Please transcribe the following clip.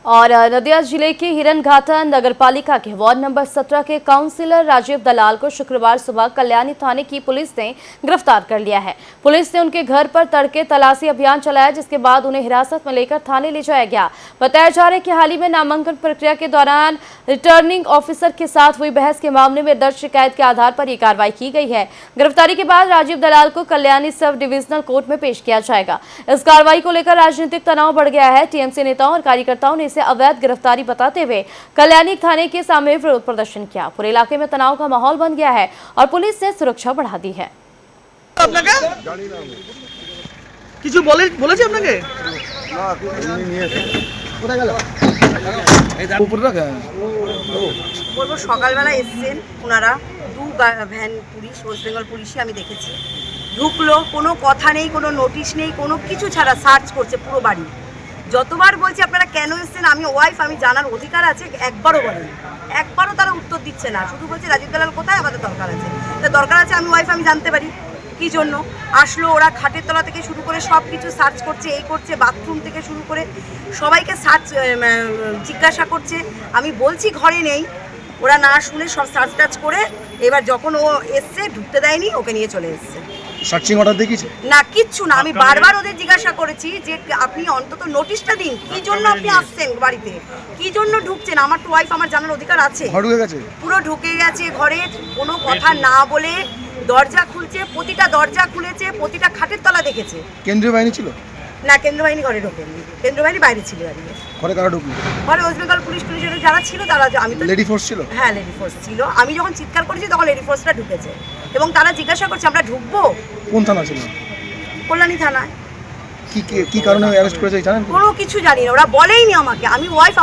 और नदिया जिले के हिरनघाटा नगरपालिका के वार्ड नंबर 17 के काउंसिलर राजीव दलाल को शुक्रवार सुबह कल्याणी थाने की पुलिस ने गिरफ्तार कर लिया है। पुलिस ने उनके घर पर तड़के तलाशी अभियान चलाया, जिसके बाद उन्हें हिरासत में लेकर थाने ले जाया गया। बताया जा रहा है कि हाल ही में नामांकन प्रक्रिया के दौरान रिटर्निंग ऑफिसर के साथ हुई बहस के मामले में दर्ज शिकायत के आधार पर यह कार्रवाई की गई है। गिरफ्तारी के बाद राजीव दलाल को कल्याणी सब डिविजनल कोर्ट में पेश किया जाएगा। इस कार्रवाई को लेकर राजनीतिक तनाव बढ़ गया है। टीएमसी नेताओं और कार्यकर्ताओं ने इसे अवैध गिरफ्तारी बताते हुए कल्याणी थाने के सामने विरोध प्रदर्शन किया। पूरे इलाके में तनाव का माहौल बन गया है और पुलिस ने सुरक्षा बढ़ा दी है। কিছু বলেছে আপনাকে? বলবো সকালবেলা এসছেন ওনারা, দু ভ্যান পুলিশ, ওয়েস্ট বেঙ্গল পুলিশই আমি দেখেছি। ঢুকলো, কোনো কথা নেই, কোনো নোটিশ নেই, কোনো কিছু ছাড়া সার্চ করছে পুরো বাড়ি। যতবার বলছি আপনারা কেন এসছেন, আমি ওয়াইফ, আমি জানার অধিকার আছে, একবারও বলেন, একবারও তারা উত্তর দিচ্ছে না। শুধু বলছে রাজীব দালাল কোথায়, আমাদের দরকার আছে। তো দরকার আছে, আমি ওয়াইফ, আমি জানতে পারি কী জন্য আসলো। ওরা খাটের তলা থেকে শুরু করে সব কিছু সার্চ করছে, এই করছে, বাথরুম থেকে শুরু করে সবাইকে সার্চ জিজ্ঞাসা করছে। আমি বলছি ঘরে নেই, ওরা না শুনে সব সার্চ টাচ করে এবার যখন ও এসছে ঢুকতে দেয়নি, ওকে নিয়ে চলে এসছে। সার্চিং অর্ডার দেখিয়েছে না, কিচ্ছু না। আমি বারবার ওদের জিজ্ঞাসা করেছি যে আপনি অন্তত নোটিশটা দিন, কি জন্য আপনি আসছেন বাড়িতে, কি জন্য ঢুকছেন। আমার তো ওয়াইফ, আমার জানার অধিকার আছে। পুরো ঢুকে গেছে ঘরে, কোনো কথা না বলে দরজা খুলছে, প্রতিটা দরজা খুলেছে, প্রতিটা খাটের তলা দেখেছে। কেন্দ্রীয় বাহিনী ছিল না, কেন্দ্রীয় বাহিনী ঘরে ঢোকেনি, কেন্দ্রীয় বাহিনী বাইরে ছিল। ঘরে কারা ঢুকলো? ঘরে ওয়েস্ট বেঙ্গল পুলিশের যারা ছিল তারা। আমি তো লেডি ফোর্স ছিল? হ্যাঁ, লেডি ফোর্স ছিল। আমি যখন চিৎকার করেছি তখন লেডি ফোর্সটা ঢুকেছে এবং তারা জিজ্ঞাসা করছে আমরা ঢুকবো। কোন থানা ছিল? কল্যাণী থানায়। কি কারণে অ্যারেস্ট করেছে জানেন? কোনো কিছু জানি না, ওরা বলেইনি আমাকে। আমি ওয়াইফ,